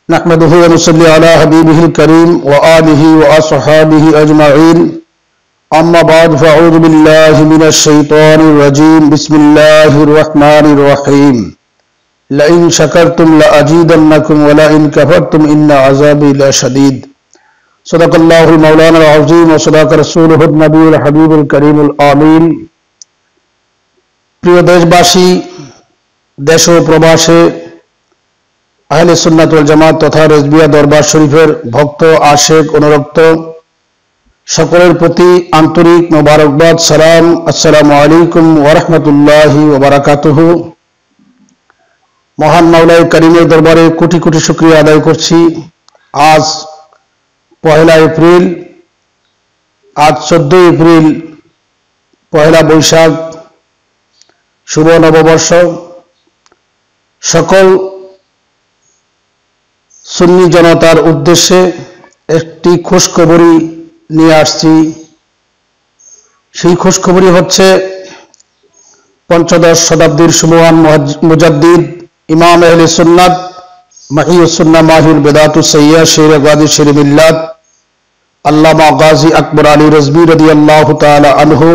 نحمده ونصلي على حبيبه الكريم وآله وأصحابه أجمعين أما بعد فأعوذ بالله من الشيطان الرجيم بسم الله الرحمن الرحيم لئن شكرتم لأزيدنكم ولئن كفرتم إن عذابي لشديد صدق الله المولانا العظيم وصدق رسوله النبي الحبيب الكريم الآمين প্রিয় দেশবাসী দেশ ও প্রবাসে আহলে সুন্নাত ওয়াল জামাত তথা রেজবিয়া দরবার শরীফের ভক্ত আশেক অনুরক্ত সকলের প্রতি আন্তরিক মোবারকবাদ সালাম। আসসালামু আলাইকুম ওয়া রাহমাতুল্লাহি ওয়া বারাকাতুহু। মহান মাওলাই করিমের দরবারে কোটি কোটি শুকরিয়া আদায় করছি। আজ 1 এপ্রিল, আজ 14 এপ্রিল, পহেলা বৈশাখ, শুভ নববর্ষ। সকল সুন্নি জনতার উদ্দেশ্যে একটি খুশখবরি নিয়ে আসছি। সেই খুশখবরি হচ্ছে পঞ্চদশ শতাব্দীর সুমহান মুজাদ্দিদ ইমাম আহলে সুন্নাত মাহিউস সুন্নাহ মাহিউল বেদাতুস সাইয়্যিদ শের গাজী শের মিল্লাত আল্লামা গাজী আকবর আলী রিজভী রাদিয়াল্লাহু তাআলা আনহু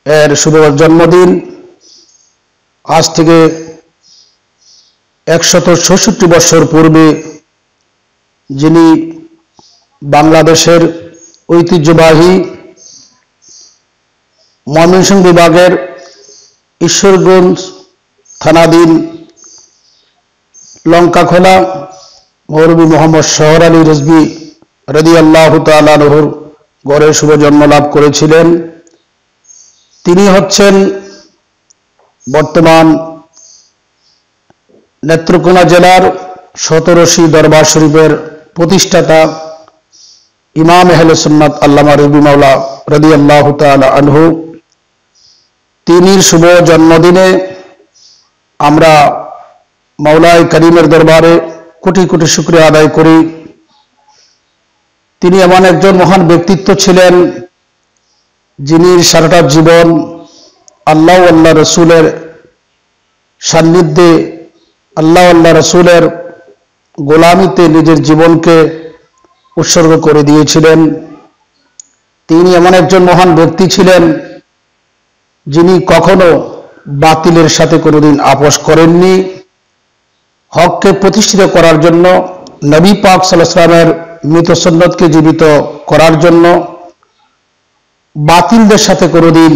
এর শুভ জন্মদিন। আজ থেকে 166 বছর পূর্বে যিনি বাংলাদেশের ঐতিহ্যবাহী ময়মনসিংহ বিভাগের ঈশ্বরগঞ্জ থানাধীন লঙ্কাখোলা মৌলভী মোহাম্মদ শহর আলী রিজভী রাদিয়াল্লাহু তাআলা আনহুর গড়ে শুভ জন্ম লাভ করেছিলেন। তিনি হচ্ছেন বর্তমান নেত্রকোনা জেলার শতরশি দরবার শরীফের প্রতিষ্ঠাতা ইমাম আহলে সুন্নাত আল্লামা রিজভী মাওলা রাদিয়াল্লাহু তাআলা আনহু। তিনির শুভ জন্মদিনে আমরা মাওলাই করিমের দরবারে কোটি কোটি শুকরিয়া আদায় করি। তিনি এমন একজন মহান ব্যক্তিত্ব ছিলেন যিনি সারাটা জীবন আল্লাহ আল্লাহ রসুলের সান্নিধ্যে আল্লাহ আল্লাহ রসুলের গোলামিতে নিজের জীবনকে উৎসর্গ করে দিয়েছিলেন। তিনি এমন একজন মহান ব্যক্তি ছিলেন যিনি কখনো বাতিলের সাথে কোনোদিন আপোষ করেননি। হককে প্রতিষ্ঠিত করার জন্য, নবী পাক সাল্লাল্লাহু আলাইহি ওয়াসাল্লামের মৃত সুন্নতকে জীবিত করার জন্য বাতিলদের সাথে কোনোদিন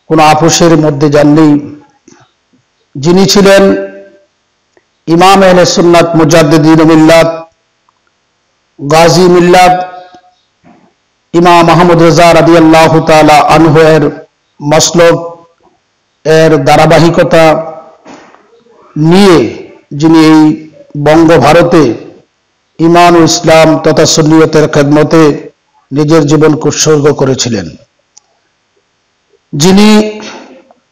কোনো আপোষের মধ্যে যাননি। যিনি ছিলেন ইমাম আহলে সুন্নাত মুজাদ্দিদিন মিল্লাত গাজী মিল্লাত ইমাম আহমদ রেজা রাদিয়াল্লাহু তাআলা আনহু এর মাসলক এর ধারাবাহিকতা নিয়ে যিনি এই বঙ্গভারতে ঈমান ও ইসলাম তথা সুন্নিয়তের খেদমতে নিজের জীবনকে উৎসর্গ করেছিলেন। যিনি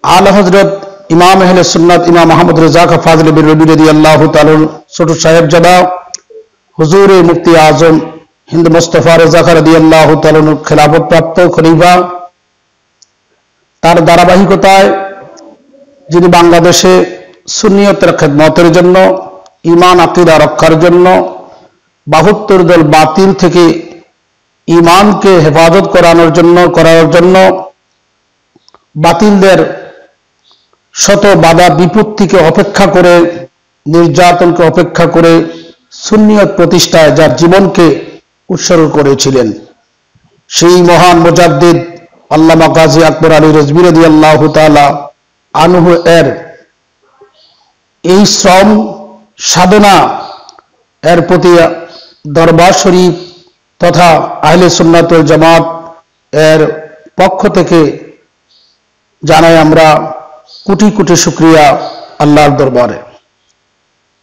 আলা হযরত ইমাম আহলে সুন্নাত ইমাম আহমদ রেজা খা ফাজলে বিরবি রাদিয়াল্লাহু তাআলা ছোট সাহেবজাদা হুজুর মুফতি আজম হিন্দ মুস্তাফা রেজা খা রাদিয়াল্লাহু তাআলা খেলাফত প্রাপ্ত খলিফা, তার ধারাবাহিকতায় যিনি বাংলাদেশে সুন্নিয়তের খেদমতের জন্য, ঈমান আকীদা রক্ষার জন্য, 72 দল বাতিল থেকে ঈমানকে হেফাজত করার জন্য বাতিলদের শত বাধা বিপত্তিকে অপেক্ষা করে, নির্যাতনকে অপেক্ষা করে সুন্নিয়ত প্রতিষ্ঠায় যার জীবনকে উৎসর্গ করেছিলেন, সেই মহান মুজাদ্দিদ আল্লামা গাজী আকবর আলী রিজভী রাদিয়াল্লাহু তাআলা আনহু এর এই শ্রম সাধনা এর প্রতি দরবার শরীফ তথা আহলে সুন্নাত ওয়াল জামাত এর পক্ষ থেকে জানাই আমরা কোটি কোটি শুকরিয়া আল্লাহর দরবারে।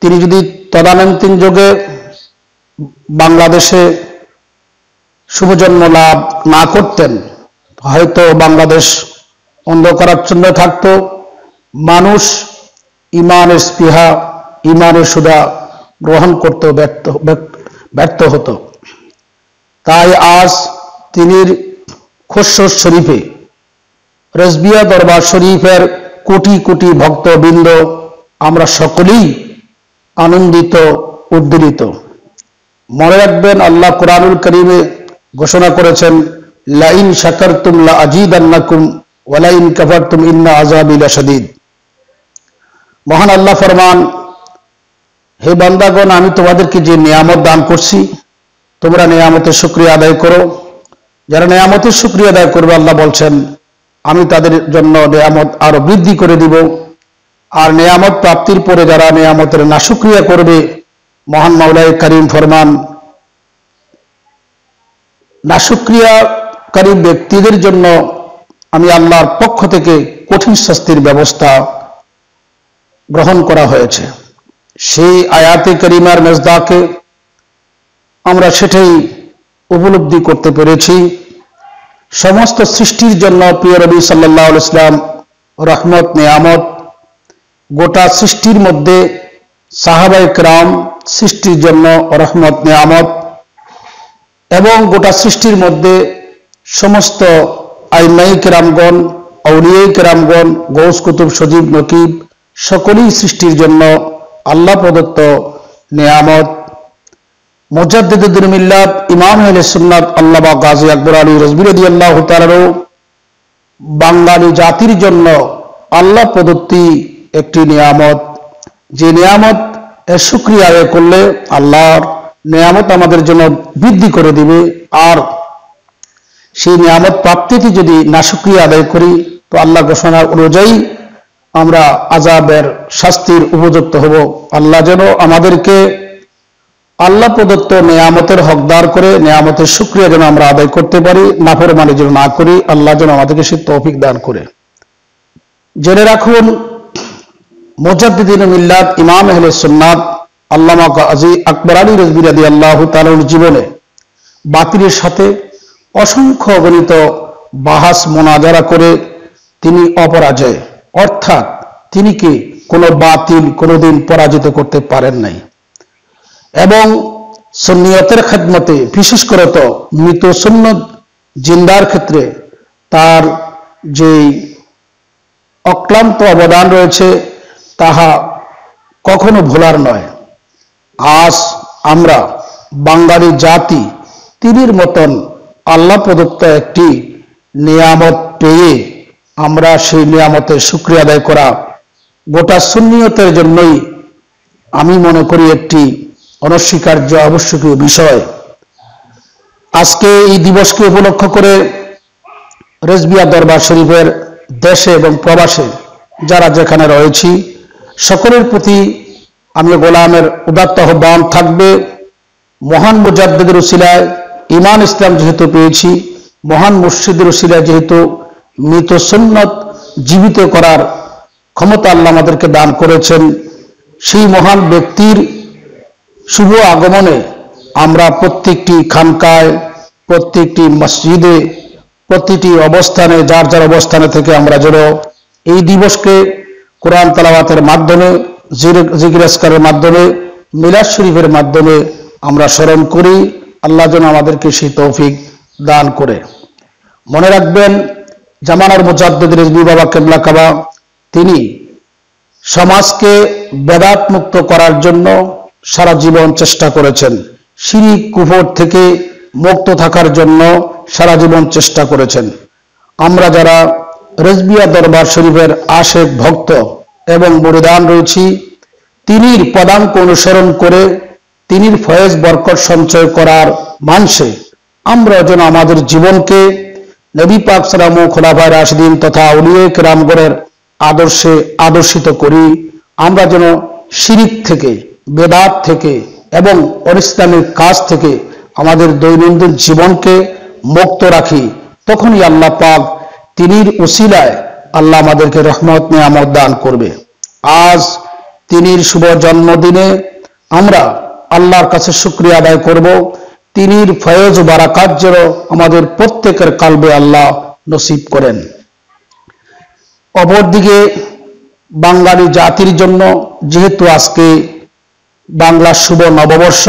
তিনি যদি তদানীন্তন যুগে বাংলাদেশে শুভজন্ম লাভ না করতেন, হয়তো বাংলাদেশ অন্ধকারাচ্ছন্ন থাকত, মানুষ ঈমানের স্পৃহা, ঈমানের সুধা গ্রহণ করতে ব্যর্থ হতো। তাই আজ তিনির খুশরত শরীফে রেজবিয়া দরবার শরীফের কোটি কোটি ভক্তবৃন্দ আমরা সকলেই আনন্দিত, উদ্ধৃত। মনে রাখবেন, আল্লাহ কুরআনুল কারীমে ঘোষণা করেছেন, লাইন শাকারতুম লা আজিদান্নাকুম ওয়া লাইন কাফারতুম ইন্না আযাবি লাশাদীদ। মহান আল্লাহ ফরমান, হে বান্দাগণ, আমি তোমাদেরকে যে নিয়ামত দান করছি তোমরা নিয়ামতের শুকরিয়া আদায় করো। যারা নিয়ামতের শুকরিয়া আদায় করবে, আল্লাহ বলছেন আমি তাদের জন্য নিয়ামত আরো বৃদ্ধি করে দিব। আর নিয়ামত প্রাপ্তির পরে যারা নিয়ামতের নাশুকরিয়া করবে, মহান মাওলাই কারীম ফরমান, নাশুকরিয়াকারী ব্যক্তিদের জন্য আমি আল্লাহর পক্ষ থেকে কঠিন শাস্তির ব্যবস্থা গ্রহণ করা হয়েছে। সেই আয়াতে কারিমার মেজদাকে আমরা সেটাই উপলব্ধি করতে পেরেছি। সমস্ত সৃষ্টির জন্য প্রিয় নবী সাল্লাল্লাহু আলাইহি ওয়াসাল্লাম রহমত, নিয়ামত। গোটা সৃষ্টির মধ্যে সাহাবায়ে কেরাম সৃষ্টির জন্য রহমত, নিয়ামত, এবং গোটা সৃষ্টির মধ্যে সমস্ত আইমায়ে কেরামগণ, আউলিয়ায়ে কেরামগণ, গৌস কুতুব, সজীব, নকিব সকলেই সৃষ্টির জন্য আল্লাহ প্রদত্ত নিয়ামত। মুজাদ্দিদুদ্দিন মিল্লাত ইমাম আহলে সুন্নাত আল্লামা গাজী আকবর আলী রাজভী রাদিয়াল্লাহু তাআলা বাঙালি জাতির জন্য আল্লাহ প্রদত্তি একটি নিয়ামত, যে নিয়ামত এর শুকরিয়া আদায় করলে আল্লাহর নিয়ামত আমাদের জন্য বৃদ্ধি করে দিবে। আর সেই নিয়ামত প্রাপ্তিতে যদি নাশুকরিয়া আদায় করি তো আল্লাহ ঘোষণার অনুযায়ী আমরা আযাবের শাস্তির উপযুক্ত হব। আল্লাহ যেন আমাদেরকে আল্লাহ প্রদত্ত নিয়ামতের হকদার করে নিয়ামতের শুকরিয়া যেন আমরা আদায় করতে পারি, নাফরমানি যেন না করি। আল্লাহ যেন আমাদেরকে সেই তৌফিক দান করে। জেনে রাখুন, মুজাদ্দিদিন মিল্লাত ইমাম আহলে সুন্নাত আল্লামা গাজী আকবর আলী রাজভী রাদিয়াল্লাহু তাআলার জীবনে বাতিলের সাথে অসংখ্য অগণিত বাহাস মোনাজারা করে তিনি অপরাজয়, অর্থাৎ তিনি কি কোনো বাতিল কোনোদিন পরাজিত করতে পারেন নাই। এবং সুন্নিয়তের খেদমতে, বিশেষ করে তো মৃত সুন্নত জিন্দার ক্ষেত্রে তার যে অক্লান্ত অবদান রয়েছে তাহা কখনো ভোলার নয়। আজ আমরা বাঙালি জাতি তিনির মতন আল্লাহ প্রদত্ত একটি নিয়ামত পেয়ে আমরা সেই নিয়ামতের শুকরিয়া আদায় করা গোটা সুন্নিয়তের জন্যই আমি মনে করি একটি অনস্বীকার্য আবশ্যকীয় বিষয়। আজকে এই দিবসকে উপলক্ষ করে রেজবিয়া দরবার শরীফের দেশে এবং প্রবাসে যারা যেখানে রয়েছি সকলের প্রতি আমি গোলামের উদাত্ত আহ্বান থাকবে, মহান মুজাদ্দিদের উসিলায় ঈমান ইসলাম যেহেতু পেয়েছি, মহান মুর্শিদের উসিলায় যেহেতু মৃত সুন্নত জীবিত করার ক্ষমতা আল্লাহ আমাদেরকে দান করেছেন, সেই মহান ব্যক্তির শুভ আগমনে আমরা প্রত্যেকটি খানকায়, প্রত্যেকটি মসজিদে, প্রতিটি অবস্থানে যার যার অবস্থানে থেকে আমরা যেন এই দিবসকে কোরআন তেলাওয়াতের মাধ্যমে, জিকির আজকারের মাধ্যমে, মিলাদ শরীফের মাধ্যমে আমরা স্মরণ করি। আল্লাহ যেন আমাদেরকে সেই তৌফিক দান করে। মনে রাখবেন, জামানার মুজাদ্দিদ রেজভী বাবা কেবলা কাবা তিনি সমাজকে বেদাত মুক্ত করার জন্য সারা জীবন চেষ্টা করেছেন, শিরিক কুফর থেকে মুক্ত থাকার জন্য সারা জীবন চেষ্টা করেছেন। আমরা যারা রেজবিয়া দরবার শরীফের আশেক ভক্ত এবং মুরিদান রয়েছি, তিনির পদাঙ্ক অনুসরণ করে তিনির ফয়েজ বরকত সঞ্চয় করার মানসে আমরা যেন আমাদের জীবনকে নবী পাক সাল্লাল্লাহু আলাইহি খোলাফায়ে রাশিদিন তথা আউলিয়ায়ে কেরামগণের আদর্শে আদর্শিত করি। আমরা যেন শিরিক থেকে, বেদাত থেকে এবং অনিসলামিক কাজ থেকে আমাদের দৈনন্দিন জীবনকে মুক্ত রাখি। তখনই আল্লাহ পাক তিনির উসিলায় আল্লাহ আমাদেরকে রহমত নিয়ামত দান করবে। আজ তিনির শুভ জন্মদিনে আমরা আল্লাহর কাছে শুকরিয়া আদায় করব। তিনির ফয়েজ ও বারাকাত যেন আমাদের প্রত্যেকের কালবে আল্লাহ নসিব করেন। অপরদিকে বাঙালি জাতির জন্য যেহেতু আজকে বাংলার শুভ নববর্ষ,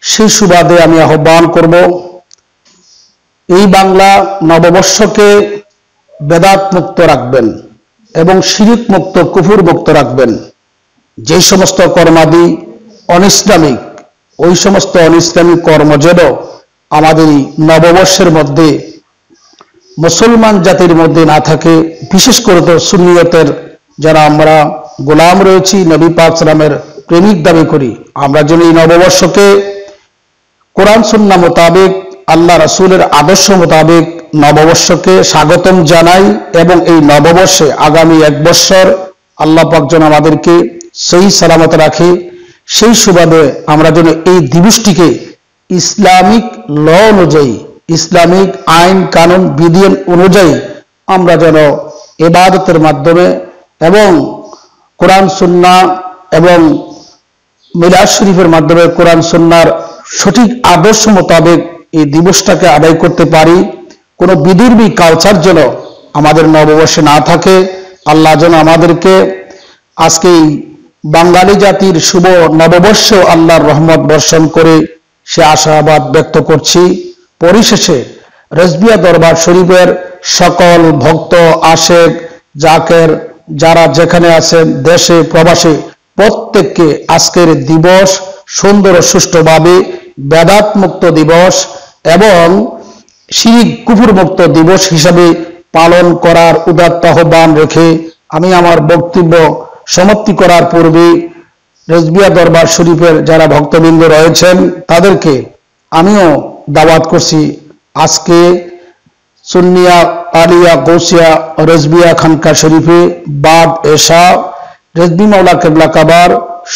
সেই সুবাদে আমি আহ্বান করব এই বাংলা নববর্ষকে বেদাত মুক্ত রাখবেন এবং শিরিক মুক্ত, কুফুর মুক্ত রাখবেন। যে সমস্ত কর্মাদি অনিসলামিক, ওই সমস্ত অনিসলামিক কর্ম যেন আমাদের এই নববর্ষের মধ্যে মুসলমান জাতির মধ্যে না থাকে। বিশেষ করে তো সুন্নিয়তের যারা আমরা গোলাম রয়েছি, নবী পাক সাল্লামের প্রেমিক দাবি করি, আমরা যেন এই নববর্ষকে কোরআন সুন্নাহ মোতাবেক, আল্লাহ রাসূলের আদর্শ মোতাবেক নববর্ষকে স্বাগতম জানাই এবং এই নববর্ষে আগামী এক বছর আল্লাহ পাক যেন আমাদেরকে সহি সালামত রাখে। সেই সুবাদে আমরা যেন এই দিবসটিকে ইসলামিক ল অনুযায়ী, ইসলামিক আইন কানুন বিধিন অনুযায়ী আমরা যেন ইবাদতের মাধ্যমে এবং কোরআন সুন্নাহ এবং মিলাদ শরীফের মাধ্যমে কোরআন সুন্নাহর সঠিক আদর্শ মোতাবেক এই দিবসটাকে আদায় করতে পারি। কোনো বিদুর্বী কালচার যেন আমাদের নববর্ষে না থাকে। আল্লাহ যেন আমাদেরকে আজকে এই বাঙালি জাতির শুভ নববর্ষ আল্লাহর রহমত বর্ষণ করে সে আশাবাদ ব্যক্ত করছি। পরিশেষে রেজবিয়া দরবার শরীফের সকল ভক্ত, আশেক, জাকের যারা যেখানে আছেন দেশে প্রবাসে প্রত্যেককে আজকের দিবস সুন্দর ও সুষ্ঠুভাবে বেদাত মুক্ত দিবস এবং শিরিক কুফর মুক্ত দিবস হিসাবে পালন করার উদাত্ত আহ্বান রেখে আমি আমার বক্তব্য সমাপ্তি করার পূর্বে রেজবিয়া দরবার শরীফের যারা ভক্তবৃন্দ রয়েছেন তাদেরকে আমিও দাওয়াত করছি আজকে সুন্নিয়া আলিয়া গৌসিয়া রেজবিয়া খানকা শরীফে বাদ এশা রেজবি মাওলা কেবলা কাবার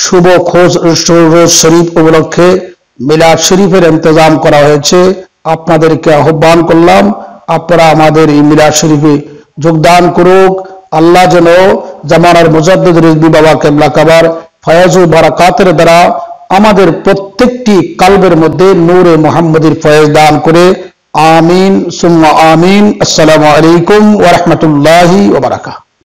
শুভ খোঁজ রোজ শরীফ উপলক্ষে মিলাদ শরীফের ইন্তজাম করা হয়েছে। আপনাদেরকে আহ্বান করলাম আপনারা আমাদের এই মিলাদ শরীফে যোগদান করুক। আল্লাহ যেন জামানার মুজাদ্দিদ রেজবি বাবা কেবলা কাবার ফয়াজ ও বারাকাতের দ্বারা আমাদের প্রত্যেকটি কালবের মধ্যে নূরে মুহাম্মদের ফয়েজ দান করে। আমিন সুম্মা আমিন। আসসালামু আলাইকুম ওয়া রাহমাতুল্লাহি ওয়া বারাকাতুহু।